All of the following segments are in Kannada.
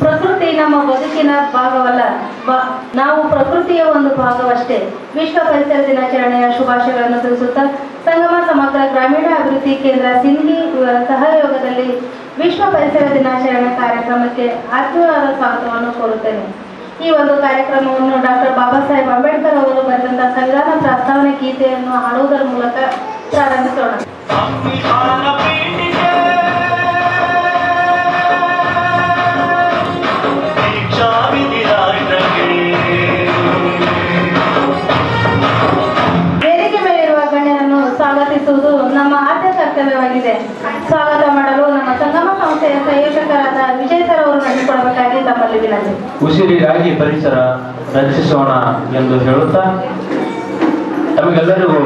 ಪ್ರಕೃತಿ ನಮ್ಮ ಬದುಕಿನ ಭಾಗವಲ್ಲ, ನಾವು ಪ್ರಕೃತಿಯ ಒಂದು ಭಾಗವಷ್ಟೇ. ವಿಶ್ವ ಪರಿಸರ ದಿನಾಚರಣೆಯ ಶುಭಾಶಯಗಳನ್ನು ತಿಳಿಸುತ್ತಾ ಸಂಗಮ ಸಮಗ್ರ ಗ್ರಾಮೀಣ ಅಭಿವೃದ್ಧಿ ಕೇಂದ್ರ ಸಿಂಧಿ ಇವರ ಸಹಯೋಗದಲ್ಲಿ ವಿಶ್ವ ಪರಿಸರ ದಿನಾಚರಣೆ ಕಾರ್ಯಕ್ರಮಕ್ಕೆ ಆತ್ಮೀಯವಾದ ಸ್ವಾಗತವನ್ನು ಕೋರುತ್ತೇನೆ. ಈ ಒಂದು ಕಾರ್ಯಕ್ರಮವನ್ನು ಡಾಕ್ಟರ್ ಬಾಬಾ ಸಾಹೇಬ್ ಅಂಬೇಡ್ಕರ್ ಅವರು ಬರೆದಂತಹ ಸಂವಿಧಾನ ಪ್ರಸ್ತಾವನೆ ಗೀತೆಯನ್ನು ಹಾಡುವುದರ ಮೂಲಕ ಪ್ರಾರಂಭಿಸೋಣ. ವೇದಿಕೆ ಮೇಲಿರುವ ಗಣ್ಯರನ್ನು ಸ್ವಾಗತಿಸುವುದು ನಮ್ಮ ಆದ್ಯ ಕರ್ತವ್ಯವಾಗಿದೆ. ಸ್ವಾಗತ ಮಾಡಲು ನಮ್ಮ ಸಂಗಮ ಸಂಸ್ಥೆಯ ಸಂಯೋಜಕರಾದ ವಿಜಯ್ ಸರ್ ಅವರು ನಡೆಸಿಕೊಡಬೇಕಾಗಿ ತಮ್ಮಲ್ಲಿ ವಿನಂತಿ. ಉಸಿರಿಗಾಗಿ ಪರಿಸರ ರಕ್ಷಿಸೋಣ ಎಂದು ಹೇಳುತ್ತಾ ತಮಗೆಲ್ಲರಿಗೂ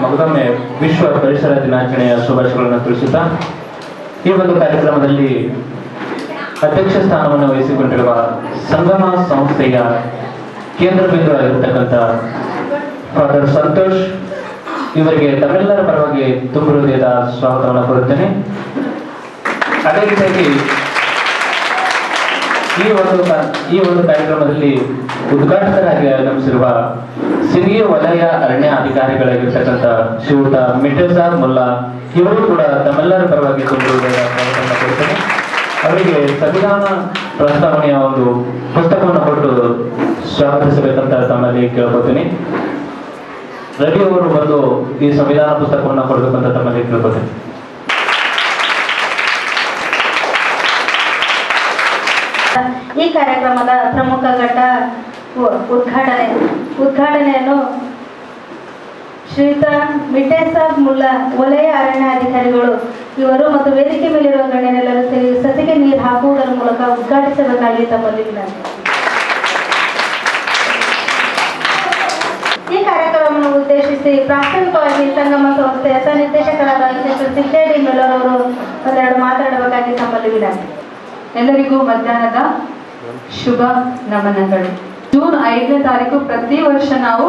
ಮಗದೊಮ್ಮೆ ವಿಶ್ವ ಪರಿಸರ ದಿನಾಚರಣೆಯ ಶುಭಾಶಯಗಳನ್ನು ತಿಳಿಸುತ್ತಾ ಈ ಒಂದು ಕಾರ್ಯಕ್ರಮದಲ್ಲಿ ಅಧ್ಯಕ್ಷ ಸ್ಥಾನವನ್ನು ವಹಿಸಿಕೊಂಡಿರುವ ಸಂಗಮ ಸಂಸ್ಥೆಯ ಕೇಂದ್ರ ಬಿಂದು ಆಗಿರತಕ್ಕಂಥ ಫಾದರ್ ಸಂತೋಷ್ ಇವರಿಗೆ ತಮ್ಮೆಲ್ಲರ ಪರವಾಗಿ ತುಂಬ ಹೃದಯದ ಸ್ವಾಗತವನ್ನು ಕೋರುತ್ತೇನೆ. ಅದೇ ರೀತಿಯಾಗಿ ಈ ಒಂದು ಕಾರ್ಯಕ್ರಮದಲ್ಲಿ ಉದ್ಘಾಟಕರಾಗಿ ಆಗಮಿಸಿರುವ ಸಿರಿಯ ವಲಯ ಅರಣ್ಯ ಅಧಿಕಾರಿಗಳಾಗಿರ್ತಕ್ಕಂಥ ಶ್ರೀಯುತ ಮಿಟೇಸಾಬ್ ಮುಲ್ಲಾ ಇವರು ಕೂಡ ತಮ್ಮೆಲ್ಲರ ಪರವಾಗಿ ತುಂಬ ಹೃದಯದ ಸ್ವಾಗತವನ್ನು ಕೋರುತ್ತೇನೆ. ಅವರಿಗೆ ಸಂವಿಧಾನ ಪ್ರಸ್ತಾವನೆಯ ಒಂದು ಪುಸ್ತಕವನ್ನು ಕೊಟ್ಟು ಸ್ವಾಗತಿಸಬೇಕಂತ ತಮ್ಮಲ್ಲಿ ಕೇಳ್ಕೊತೀನಿ. ರವಿ ಅವರು ಬಂದು ಈ ಸಂವಿಧಾನ ಪುಸ್ತಕವನ್ನು ಕೊಡಬೇಕಂತ ತಮ್ಮಲ್ಲಿ ಕೇಳ್ಕೊತೀನಿ. ಈ ಕಾರ್ಯಕ್ರಮದ ಪ್ರಮುಖ ಘಟ್ಟ ಉದ್ಘಾಟನೆಯನ್ನು ಶ್ರೀಯುತ ಮಿಟೇಸಾಬ್ ಮುಲ್ಲಾ ವಲಯ ಅರಣ್ಯ ಅಧಿಕಾರಿಗಳು ಇವರು ಮತ್ತು ವೇದಿಕೆ ಮೇಲಿರುವ ಗಣ್ಯರೆಲ್ಲರೂ ಸೇರಿ ಸಸಿಗೆ ನೀರು ಹಾಕುವುದರ ಮೂಲಕ ಉದ್ಘಾಟಿಸಬೇಕಾಗಿ ತಮ್ಮಲ್ಲಿ ವಿನಂತಿ. ಈ ಕಾರ್ಯಕ್ರಮವನ್ನು ಉದ್ದೇಶಿಸಿ ಪ್ರಾಥಮಿಕವಾಗಿ ಸಂಗಮ ಸಂಸ್ಥೆಯ ನಿರ್ದೇಶಕರಾದ ಸಿದ್ದೇಡಿ ಮೆಲ್ಲರ್ ಅವರು ಒಂದೆರಡು ಮಾತಾಡಬೇಕಾಗಿ ತಮ್ಮಲ್ಲಿ ವಿನಂತಿ. ಎಲ್ಲರಿಗೂ ಮಧ್ಯಾಹ್ನದ ಶುಭ ನಮನಗಳು. ಜೂನ್ 5ನೇ ತಾರೀಕು ಪ್ರತಿ ವರ್ಷ ನಾವು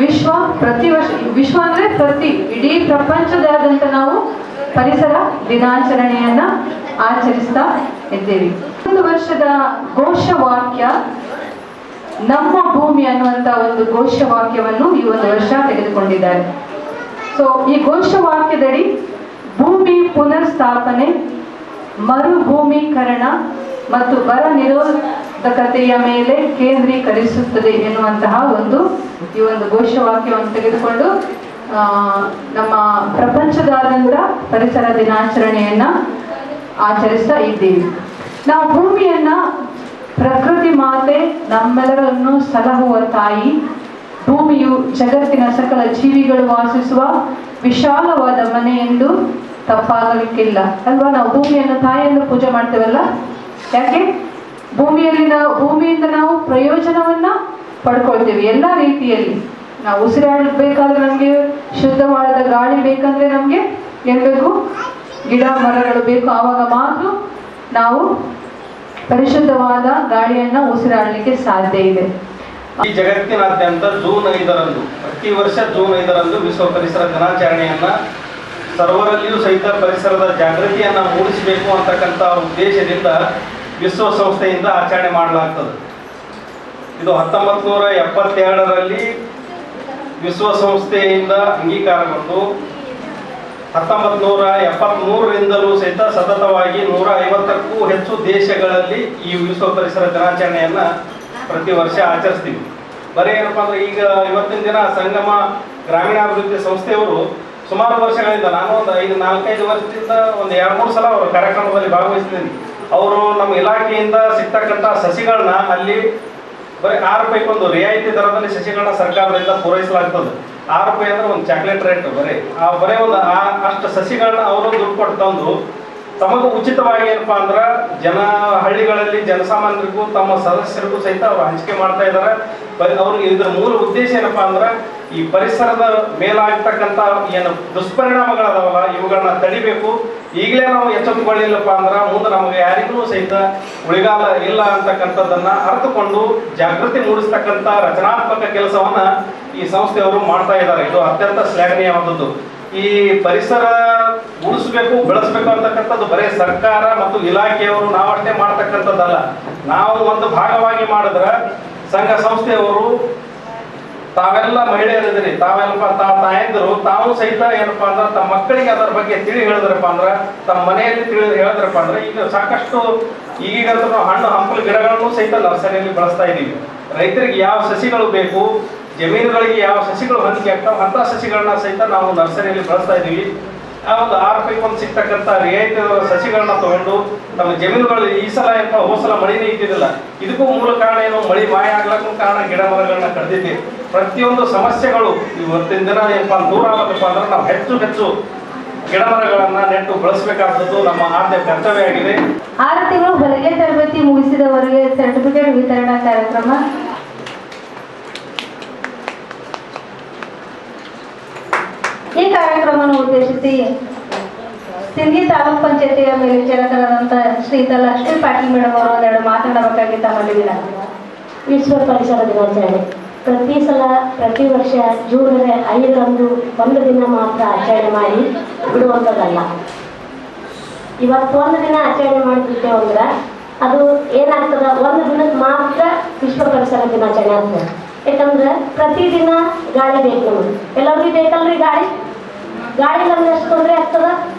ವಿಶ್ವ ಅಂದ್ರೆ ಇಡೀ ಪ್ರಪಂಚದಾದ್ಯಂತ ನಾವು ಪರಿಸರ ದಿನಾಚರಣೆಯನ್ನ ಆಚರಿಸ್ತಾ ಇದ್ದೇವೆ. ಒಂದು ವರ್ಷದ ಘೋಷವಾಕ್ಯ ನಮ್ಮ ಭೂಮಿ ಅನ್ನುವಂತ ಒಂದು ಘೋಷವಾಕ್ಯವನ್ನು ಈ ಒಂದು ವರ್ಷ ತೆಗೆದುಕೊಂಡಿದ್ದಾರೆ. ಸೊ ಈ ಘೋಷವಾಕ್ಯದಡಿ ಭೂಮಿ ಪುನರ್ಸ್ಥಾಪನೆ, ಮರುಭೂಮೀಕರಣ ಮತ್ತು ಬರ ನಿರೋಧಕತೆಯ ಮೇಲೆ ಕೇಂದ್ರೀಕರಿಸುತ್ತದೆ ಎನ್ನುವಂತಹ ಈ ಒಂದು ಘೋಷವಾಕ್ಯವನ್ನು ತೆಗೆದುಕೊಂಡು ನಮ್ಮ ಪ್ರಪಂಚದಾದ್ಯಂತ ಪರಿಸರ ದಿನಾಚರಣೆಯನ್ನ ಆಚರಿಸ್ತಾ ಇದ್ದೀವಿ. ನಾವು ಭೂಮಿಯನ್ನ ಪ್ರಕೃತಿ ಮಾತೆ, ನಮ್ಮೆಲ್ಲರನ್ನು ಸಲಹುವ ತಾಯಿ. ಭೂಮಿಯು ಜಗತ್ತಿನ ಸಕಲ ಜೀವಿಗಳು ವಾಸಿಸುವ ವಿಶಾಲವಾದ ಮನೆ ಎಂದು ತಪ್ಪಾಗಲಿಕ್ಕಿಲ್ಲ ಅಲ್ವಾ? ನಾವು ಭೂಮಿಯನ್ನು ತಾಯಿಯನ್ನು ಪೂಜೆ ಮಾಡ್ತೇವಲ್ಲ, ಯಾಕೆ? ಭೂಮಿಯಿಂದ ನಾವು ಪ್ರಯೋಜನವನ್ನ ಪಡ್ಕೊಳ್ತೇವೆ ಎಲ್ಲ ರೀತಿಯಲ್ಲಿ. ನಾವು ಉಸಿರಾಡಬೇಕಾದ್ರೆ ನಮ್ಗೆ ಶುದ್ಧವಾದ ಗಾಳಿ ಬೇಕಂದ್ರೆ ನಮ್ಗೆ ಏನ್ ಬೇಕು? ಗಿಡ ಮರಗಳು ಬೇಕು. ಆವಾಗ ಮಾತ್ರ ನಾವು ಪರಿಶುದ್ಧವಾದ ಗಾಳಿಯನ್ನ ಉಸಿರಾಡಲಿಕ್ಕೆ ಸಾಧ್ಯ ಇದೆ. ಈ ಜಗತ್ತಿನಾದ್ಯಂತ ಜೂನ್ 5ರಂದು ಪ್ರತಿ ವರ್ಷ ಜೂನ್ 5ರಂದು ವಿಶ್ವ ಪರಿಸರ ದಿನಾಚರಣೆಯನ್ನ ಸರ್ವರಲ್ಲಿಯೂ ಸಹಿತ ಪರಿಸರದ ಜಾಗೃತಿಯನ್ನ ಮೂಡಿಸಬೇಕು ಅಂತಕ್ಕಂಥ ಉದ್ದೇಶದಿಂದ ವಿಶ್ವಸಂಸ್ಥೆಯಿಂದ ಆಚರಣೆ ಮಾಡಲಾಗ್ತದೆ. ಇದು 1972ರಲ್ಲಿ ವಿಶ್ವಸಂಸ್ಥೆಯಿಂದ ಅಂಗೀಕಾರಗೊಂಡು 1973ರಿಂದಲೂ ಸಹಿತ ಸತತವಾಗಿ 150ಕ್ಕೂ ಹೆಚ್ಚು ದೇಶಗಳಲ್ಲಿ ಈ ವಿಶ್ವ ಪರಿಸರ ದಿನಾಚರಣೆಯನ್ನ ಪ್ರತಿ ವರ್ಷ ಆಚರಿಸ್ತೀವಿ. ಬರೀ ಏನಪ್ಪಾ ಅಂದ್ರೆ ಈಗ ಇವತ್ತಿನ ದಿನ ಸಂಗಮ ಗ್ರಾಮೀಣಾಭಿವೃದ್ಧಿ ಸಂಸ್ಥೆಯವರು ಸುಮಾರು ವರ್ಷಗಳಿಂದ, ನಾನು ಒಂದು 4-5 ವರ್ಷದಿಂದ ಒಂದು 2-3 ಸಲ ಅವರ ಕಾರ್ಯಕ್ರಮದಲ್ಲಿ ಭಾಗವಹಿಸಿದ್ದೀನಿ. ಅವರು ನಮ್ಮ ಇಲಾಖೆಯಿಂದ ಸಿಗ್ತಕ್ಕಂಥ ಸಸಿಗಳನ್ನ ಅಲ್ಲಿ ಬರೀ 6 ರೂಪಾಯಿಗೊಂದು ರಿಯಾಯಿತಿ ದರದಲ್ಲಿ ಸಸಿಗಳನ್ನ ಸರ್ಕಾರದಿಂದ ಪೂರೈಸಲಾಗ್ತದೆ. 6 ರೂಪಾಯಿ ಅಂದ್ರೆ ಒಂದು ಚಾಕ್ಲೇಟ್ ರೇಟ್. ಬರೀ ಒಂದು ಅಷ್ಟು ಸಸಿಗಳನ್ನ ಅವರು ದುಡ್ಡು ಕೊಟ್ಟು ತಂದು ತಮಗೂ ಉಚಿತವಾಗಿ ಏನಪ್ಪಾ ಅಂದ್ರೆ ಹಳ್ಳಿಗಳಲ್ಲಿ ಜನಸಾಮಾನ್ಯರಿಗೂ ತಮ್ಮ ಸದಸ್ಯರಿಗೂ ಸಹಿತ ಅವರು ಹಂಚಿಕೆ ಮಾಡ್ತಾ ಇದ್ದಾರೆ. ಅವ್ರಿಗೆ ಇದರ ಮೂಲ ಉದ್ದೇಶ ಏನಪ್ಪಾ ಅಂದ್ರೆ ಈ ಪರಿಸರದ ಮೇಲಾಗ್ತಕ್ಕಂಥ ಏನು ದುಷ್ಪರಿಣಾಮಗಳದಾವಲ್ಲ ಇವುಗಳನ್ನ ತಡಿಬೇಕು. ಈಗಲೇ ನಾವು ಎಚ್ಚೆತ್ತುಕೊಳ್ಳಿಲ್ಲಪ್ಪ ಅಂದ್ರೆ ಮುಂದೆ ನಮಗೆ ಯಾರಿಗೂ ಸಹಿತ ಉಳಿಗಾಲ ಇಲ್ಲ ಅಂತಕ್ಕಂಥದ್ದನ್ನ ಅರ್ಥಕೊಂಡು ಜಾಗೃತಿ ಮೂಡಿಸ್ತಕ್ಕಂಥ ರಚನಾತ್ಮಕ ಕೆಲಸವನ್ನ ಈ ಸಂಸ್ಥೆಯವರು ಮಾಡ್ತಾ ಇದ್ದಾರೆ. ಇದು ಅತ್ಯಂತ ಶ್ಲಾಘನೀಯವಾದದ್ದು. ಈ ಪರಿಸರ ಉಳಿಸ್ಬೇಕು ಬೆಳೆಸ್ಬೇಕು ಅಂತಕ್ಕಂಥದ್ದು ಬರೀ ಸರ್ಕಾರ ಮತ್ತು ಇಲಾಖೆಯವರು ನಾವಷ್ಟೇ ಮಾಡ್ತಕ್ಕಂಥದ್ದಲ್ಲ. ನಾವು ಒಂದು ಭಾಗವಾಗಿ ಮಾಡಿದ್ರೆ ಸಂಘ ಸಂಸ್ಥೆಯವರು ತಾವೆಲ್ಲ ಮಹಿಳೆಯರಿದ್ದೀರಿ, ತಾವೆಲ್ಲಪ್ಪ ತಾಯಂದಿರು ತಾವು ಸಹಿತ ಏನಪ್ಪಾ ಅಂದ್ರೆ ತಮ್ಮ ಮಕ್ಕಳಿಗೆ ಅದರ ಬಗ್ಗೆ ತಿಳಿ ಹೇಳಿದ್ರಪ್ಪ ಅಂದ್ರೆ, ತಮ್ಮ ಮನೆಯಲ್ಲಿ ತಿಳಿ ಹೇಳಿದ್ರಪ್ಪ ಅಂದ್ರೆ, ಈಗ ಸಾಕಷ್ಟು ಈಗಂತೂ ನಾವು ಹಣ್ಣು ಹಂಪಲು ಗಿಡಗಳನ್ನು ಸಹಿತ ನರ್ಸರಿಯಲ್ಲಿ ಬಳಸ್ತಾ ಇದ್ದೀವಿ. ರೈತರಿಗೆ ಯಾವ ಸಸಿಗಳು ಬೇಕು, ಜಮೀನುಗಳಿಗೆ ಯಾವ ಸಸಿಗಳು ಹೊಂದಿಕೆ ಆಗ್ತಾವೆ ಅಂತ ಸಸಿಗಳನ್ನ ಸಹಿತ ನಾವು ನರ್ಸರಿಯಲ್ಲಿ ಬಳಸ್ತಾ ಇದ್ದೀವಿ. ಆ ಒಂದು 6 ರೂಪಾಯಿಗೆ ಒಂದು ಸಿಗ್ತಕ್ಕಂಥ ರಿಯಾಯಿತಿ ಸಸಿಗಳನ್ನ ತಗೊಂಡು ನಮ್ಮ ಜಮೀನುಗಳು ಈ ಸಲ ಹೋಸಲ ಮಳಿನೇ ಇದ್ದಿದ್ದಿಲ್ಲ. ಇದಕ್ಕೂ ಮೂಲ ಕಾರಣ ಏನು, ಮಳಿ ಮಾಯ ಆಗ್ಲಕ್ಕೂ ಕಾರಣ ಗಿಡ ಮರಗಳನ್ನ ಕಡ್ದಿದ್ದೀವಿ. ಪ್ರತಿಯೊಂದು ಸಮಸ್ಯೆಗಳು ಇವತ್ತಿನ ದಿನ ಏನಪ್ಪಾ ದೂರ ಆಗಬೇಕಪ್ಪ ಅಂದ್ರೆ ನಾವು ಹೆಚ್ಚು ಗಿಡ ಮರಗಳನ್ನ ನೆಟ್ಟು ಬಳಸಬೇಕಾದದ್ದು ನಮ್ಮ ಆದ್ಯ ಕರ್ತವ್ಯ ಆಗಿದೆ. 6 ತಿಂಗಳು ಹೊಲಿಗೆ ತರಬೇತಿ ಮುಗಿಸಿದವರಿಗೆ ಸರ್ಟಿಫಿಕೇಟ್ ವಿತರಣಾ ಕಾರ್ಯಕ್ರಮ. ಈ ಕಾರ್ಯಕ್ರಮವನ್ನು ಉದ್ದೇಶಿಸಿ ಸಿಂಧಿ ತಾಲೂಕ್ ಪಂಚಾಯತಿಯ ಮೇಲ್ವಿಚಾರಕರಾದಂಥ ಶ್ರೀಯುತ ಲಕ್ಷ್ಮೀ ಪಾಟೀಲ್ ಮೇಡಮ್ ಅವರು ಒಂದೆರಡು ಮಾತನಾಡಬೇಕಾಗಿ ತಮ್ಮಲ್ಲಿ ವಿನಂತಿ. ವಿಶ್ವ ಪರಿಸರ ದಿನಾಚರಣೆ ಪ್ರತಿ ವರ್ಷ ಜೂನ್ 5ರಂದು ಒಂದು ದಿನ ಮಾತ್ರ ಆಚರಣೆ ಮಾಡಿ ಬಿಡುವಂಥದ್ದಲ್ಲ. ಇವತ್ತು ಒಂದು ದಿನ ಆಚರಣೆ ಮಾಡಿಬಿಟ್ಟೇವೆ ಅಂದ್ರೆ ಅದು ಏನಾಗ್ತದೆ, ಒಂದು ದಿನಕ್ಕೆ ಮಾತ್ರ ವಿಶ್ವ ಪರಿಸರ ದಿನಾಚರಣೆ ಆಗ್ತದೆ. ಯಾಕಂದ್ರೆ ಪ್ರತಿದಿನ ಗಾಳಿ ಬೇಕು ನಮಗೆ, ಎಲ್ಲರಿಗೂ ಬೇಕಲ್ರಿ ಗಾಳಿ. ಗಾಳಿ ನಮ್ಗೆ ಎಷ್ಟು ತೊಂದರೆ ಆಗ್ತದ,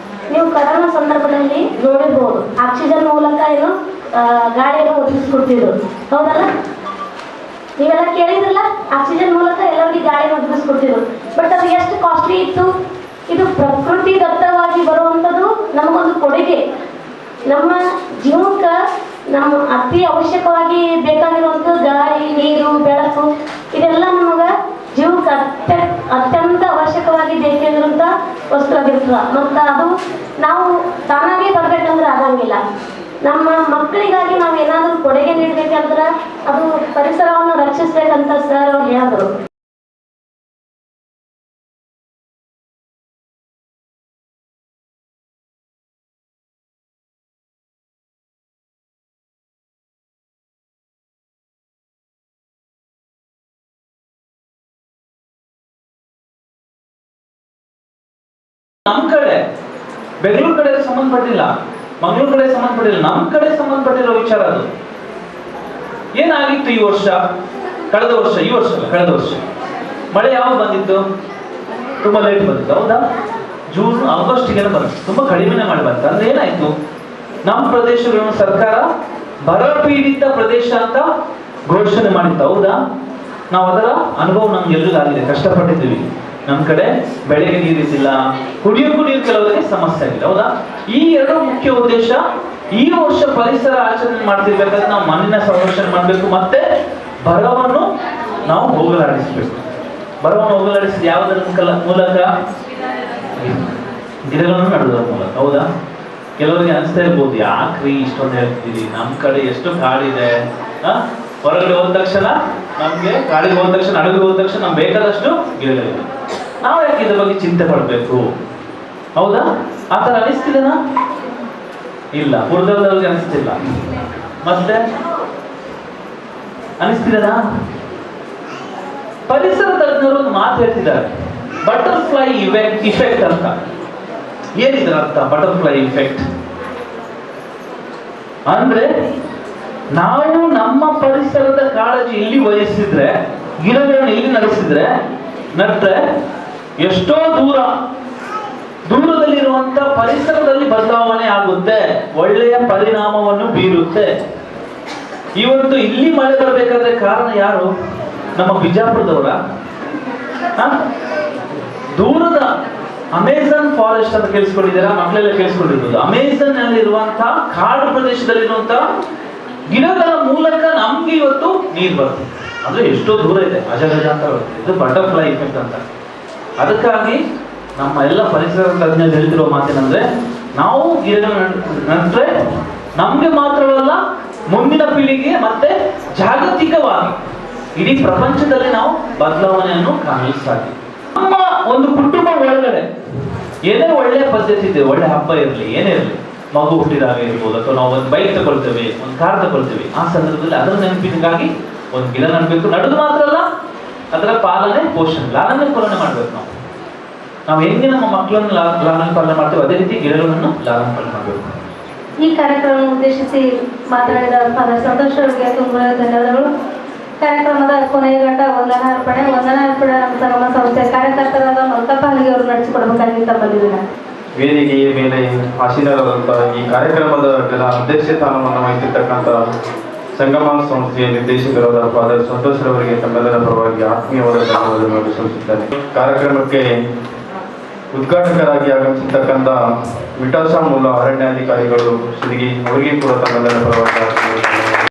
ನೀವು ಕರೋನಾ ಸಂದರ್ಭದಲ್ಲಿ ನೋಡಿರ್ಬೋದು, ಆಕ್ಸಿಜನ್ ಮೂಲಕ ಏನು ಗಾಳಿಯನ್ನು ಒದಗಿಸ್ಕೊಡ್ತಿದ್ರು, ಹೌದಲ್ಲ? ನೀವೆಲ್ಲ ಕೇಳಿದ್ರಲ್ಲ, ಆಕ್ಸಿಜನ್ ಮೂಲಕ ಎಲ್ಲರಿಗೂ ಗಾಳಿಯನ್ನು ಒದಗಿಸ್ಕೊಡ್ತಿದ್ರು. ಬಟ್ ಅದು ಎಷ್ಟು ಕಾಸ್ಟ್ಲಿ ಇತ್ತು. ಇದು ಪ್ರಕೃತಿ ದತ್ತವಾಗಿ ಬರುವಂಥದ್ದು ನಮಗೊಂದು ಕೊಡುಗೆ. ನಮ್ಮ ಜೀವಕ್ಕೆ ನಮ್ಮ ಅತಿ ಅವಶ್ಯಕವಾಗಿ ಬೇಕಾಗಿರುವಂಥದ್ದು ಗಾಳಿ, ನೀರು, ಬೆಳಕು, ಇದೆಲ್ಲ ನಮಗೆ ಜೀವಕ್ಕೆ ಅತ್ಯಂತ ಅವಶ್ಯಕವಾಗಿ ಬೇಕಾಗಿರುವಂಥ ವಸ್ತು ಆಗಿರ್ತದೆ. ಮತ್ತು ಅದು ನಾವು ತಾನಾಗೇ ಬರ್ಬೇಕಂದ್ರೆ ಆಗಂಗಿಲ್ಲ. ನಮ್ಮ ಮಕ್ಕಳಿಗಾಗಿ ನಾವು ಏನಾದರೂ ಕೊಡುಗೆ ನೀಡಬೇಕಂದ್ರೆ ಅದು ಪರಿಸರವನ್ನು ರಕ್ಷಿಸ್ಬೇಕಂತ ಸರ್ ಅವ್ರು ಹೇಳಿದ್ರು. ನಮ್ ಕಡೆ ಬೆಂಗಳೂರು ಕಡೆ ಸಂಬಂಧಪಟ್ಟಿಲ್ಲ, ಮಂಗಳೂರು ಕಡೆ ಸಂಬಂಧಪಟ್ಟಿಲ್ಲ, ನಮ್ ಕಡೆ ಸಂಬಂಧಪಟ್ಟಿರೋ ವಿಚಾರ ಅದು. ಏನಾಗಿತ್ತು ಈ ವರ್ಷ, ಕಳೆದ ವರ್ಷ ಮಳೆ ಯಾವಾಗ ಬಂದಿತ್ತು? ತುಂಬಾ ಲೇಟ್ ಬಂದಿತ್ತು, ಹೌದಾ? ಜೂನ್ ಆಗಸ್ಟ್ಗೆ ಬಂತು, ತುಂಬಾ ಕಡಿಮೆನೆ ಮಳೆ ಬಂತು. ಅಂದ್ರೆ ಏನಾಯ್ತು, ನಮ್ಮ ಪ್ರದೇಶಗಳನ್ನು ಸರ್ಕಾರ ಬರ ಪೀಡಿತ ಪ್ರದೇಶ ಅಂತ ಘೋಷಣೆ ಮಾಡಿತ್ತು, ಹೌದಾ? ನಾವು ಅದರ ಅನುಭವ ನಮ್ಗೆಲ್ಲರಿಗೂ ಆಗಿದೆ, ಕಷ್ಟಪಟ್ಟಿದ್ದೀವಿ. ನಮ್ಮ ಕಡೆ ಬೆಳೆಗೆ ನೀರಿದ್ದಿಲ್ಲ, ಕುಡಿಯೋಕ್ಕೂ ನೀರು ಕೆಲವರಿಗೆ ಸಮಸ್ಯೆ ಆಗಿದೆ, ಹೌದಾ? ಈ ಎರಡು ಮುಖ್ಯ ಉದ್ದೇಶ. ಈ ವರ್ಷ ಪರಿಸರ ಆಚರಣೆ ಮಾಡ್ತಿರ್ಬೇಕಾದ್ರೆ ನಾವು ಮಣ್ಣಿನ ಸಂರಕ್ಷಣೆ ಮಾಡಬೇಕು, ಮತ್ತೆ ಬರವನ್ನು ನಾವು ಹೋಗಲಾಡಿಸ್ಬೇಕು. ಬರವನ್ನು ಹೋಗಲಾಡಿಸಿದ ಯಾವುದರ ಮೂಲಕ? ಗಿಡಗಳನ್ನು ನೆಡುವುದರ ಮೂಲಕ, ಹೌದಾ? ಕೆಲವರಿಗೆ ಅನಿಸ್ತಾ ಇರ್ಬೋದು, ಯಾಕ್ರಿ ಇಷ್ಟೊಂದು ಹೇಳ್ತೀರಿ, ನಮ್ಮ ಕಡೆ ಎಷ್ಟು ಕಾಡಿದೆ. ಹೊರಗಡೆ ಹೋದ ತಕ್ಷಣ ನಮ್ಗೆ ಕಾಡಿಗೆ ಹೋದ ತಕ್ಷಣ, ಅಡವಿಗೆ ಹೋದ ತಕ್ಷಣ ನಮ್ಗೆ ಬೇಕಾದಷ್ಟು ಗಿಡಗಳಿವೆ. ನಾವು ಯಾಕೆ ಇದ್ರ ಬಗ್ಗೆ ಚಿಂತೆ ಪಡ್ಬೇಕು, ಹೌದಾ? ಆ ಥರ ಅನಿಸ್ತಿದೆನಾ? ಇಲ್ಲ, ಪುರದವ್ರಿಗೆ ಅನಿಸ್ತಿಲ್ಲ. ಮತ್ತೆ ಅನಿಸ್ತಿದೆನಾ? ಪರಿಸರ ತಜ್ಞರು ಒಂದು ಮಾತು ಹೇಳ್ತಿದ್ದಾರೆ, ಬಟರ್ಫ್ಲೈ ಇಫೆಕ್ಟ್ ಅಂತ. ಏನಿದ್ರ ಅರ್ಥ? ಬಟರ್ಫ್ಲೈ ಇಫೆಕ್ಟ್ ಅಂದ್ರೆ ನಾವು ನಮ್ಮ ಪರಿಸರದ ಕಾಳಜಿ ಇಲ್ಲಿ ವಹಿಸಿದ್ರೆ, ಗಿಡಗಳನ್ನು ಇಲ್ಲಿ ನಟ್ರೆ ಎಷ್ಟೋ ದೂರದಲ್ಲಿರುವಂತ ಪರಿಸರದಲ್ಲಿ ಬದಲಾವಣೆ ಆಗುತ್ತೆ, ಒಳ್ಳೆಯ ಪರಿಣಾಮವನ್ನು ಬೀರುತ್ತೆ. ಇವತ್ತು ಇಲ್ಲಿ ಮಳೆ ಬರಬೇಕಾದ್ರೆ ಕಾರಣ ಯಾರು? ನಮ್ಮ ಬಿಜಾಪುರದವರ? ದೂರದ ಅಮೆಜಾನ್ ಫಾರೆಸ್ಟ್ ಅಂತ ಕೇಳಿಸ್ಕೊಂಡಿದ್ದೀರಾ? ಮಕ್ಕಳೆಲ್ಲ ಕೇಳಿಸ್ಕೊಂಡಿರ್ಬೋದು. ಅಮೆಜಾನ್ ನಲ್ಲಿ ಇರುವಂತಹ ಕಾಡು ಪ್ರದೇಶದಲ್ಲಿರುವಂತಹ ಗಿಡಗಳ ಮೂಲಕ ನಮ್ಗೆ ಇವತ್ತು ನೀರು ಬರುತ್ತೆ. ಅಂದ್ರೆ ಎಷ್ಟೋ ದೂರ ಇದೆ, ಅಜಗಜ ಅಂತ ಬರುತ್ತೆ. ಇದು ಬಟರ್ಫ್ಲೈ ಇಫೆಕ್ಟ್ ಅಂತ. ಅದಕ್ಕಾಗಿ ನಮ್ಮ ಎಲ್ಲ ಪರಿಸರ ತಜ್ಞರು ಹೇಳ್ತಿರೋ ಮಾತೇನಂದ್ರೆ, ನಾವು ಗಿಡಗಳನ್ನು ನೆಟ್ರೆ ನಮ್ಗೆ ಮಾತ್ರವಲ್ಲ, ಮುಂದಿನ ಪೀಳಿಗೆ ಮತ್ತೆ ಜಾಗತಿಕವಾಗಿ ಇಡೀ ಪ್ರಪಂಚದಲ್ಲಿ ನಾವು ಬದಲಾವಣೆಯನ್ನು ಕಾಣಲು ಸಾಧ್ಯ. ನಮ್ಮ ಒಂದು ಕುಟುಂಬ ಒಳಗಡೆ ಏನೇ ಒಳ್ಳೆಯ ಪದ್ಧತಿ ಇದೆ, ಒಳ್ಳೆ ಹಬ್ಬ ಇರಲಿ, ಏನೇ ಇರಲಿ, ಮಗು ಹುಟ್ಟಿದಾಗ ಇರ್ಬೋದು, ಅಥವಾ ನಾವು ಒಂದು ಬೈಕ್ ತಗೊಳ್ತೇವೆ, ಒಂದು ಕಾರ್ ತಗೊಳ್ತೇವೆ, ಆ ಸಂದರ್ಭದಲ್ಲಿ ಅದರ ನೆನಪಿಗಾಗಿ ಒಂದು ಗಿಡ ನಡಬೇಕು. ನಡುದು ಮಾತ್ರ ಅಲ್ಲ, ಅದರ ಪಾಲನೆ, ಪೋಷಣೆ, ಲಾಲನೆ ಪಾಲನೆ ಮಾಡ್ಬೇಕು ನಾವು. ನಾವು ಹೆಂಗೆ ನಮ್ಮ ಮಕ್ಕಳನ್ನು ಲಾಲನ ಪಾಲನೆ ಮಾಡ್ತೀವಿ ಅದೇ ರೀತಿ ಗಿಡಗಳನ್ನು ಲಾಲನ ಪಾಲನೆ ಮಾಡಬೇಕು. ಈ ಕಾರ್ಯಕ್ರಮವನ್ನು ಉದ್ದೇಶಿಸಿ ಮಾತನಾಡಿದ ಫಾದರ್ ಸಂತೋಷ್ ಅವರಿಗೆ ತುಂಬ ಧನ್ಯವಾದಗಳು. ಕಾರ್ಯಕ್ರಮದ ಕೊನೆಯ ಘಟ್ಟ ವಂದನಾ ಅರ್ಪಣೆ ನಮ್ಮ ಸಂಗಮ ಸಂಸ್ಥೆಯ ಕಾರ್ಯಕರ್ತರಾದ ಮಲ್ಕಪ್ಪ ಹಲಿಗೆ ಅವರು ನಡೆಸಿಕೊಡಬೇಕಾಗಿ ತಮ್ಮಲ್ಲಿದೆ. ವೇದಿಕೆಯ ಮೇಲೆ ಆಸೀನರಾದಂಥ ಈ ಕಾರ್ಯಕ್ರಮದ ಅಧ್ಯಕ್ಷ ಸ್ಥಾನವನ್ನು ವಹಿಸಿರ್ತಕ್ಕಂಥ ಸಂಗಮ ಸಂಸ್ಥೆಯ ನಿರ್ದೇಶಕರಾದ ಫಾದರ್ ಸಂತೋಷ್ ಅವರಿಗೆ ತಮ್ಮೆಲ್ಲರ ಪರವಾಗಿ ಆತ್ಮೀಯವಾದ ಧನ್ಯವಾದಗಳನ್ನು ಸಲ್ಲಿಸುತ್ತೇನೆ. ಕಾರ್ಯಕ್ರಮಕ್ಕೆ ಉದ್ಘಾಟಕರಾಗಿ ಆಗಮಿಸಿರ್ತಕ್ಕಂಥ ಮಿಟಾಸಾ ಮುಲ್ಲಾ ಅರಣ್ಯಾಧಿಕಾರಿಗಳು ಸಿರಿಗಿ ಅವರಿಗೆ ಕೂಡ ತಮ್ಮೆಲ್ಲರ ಪರವಾಗಿ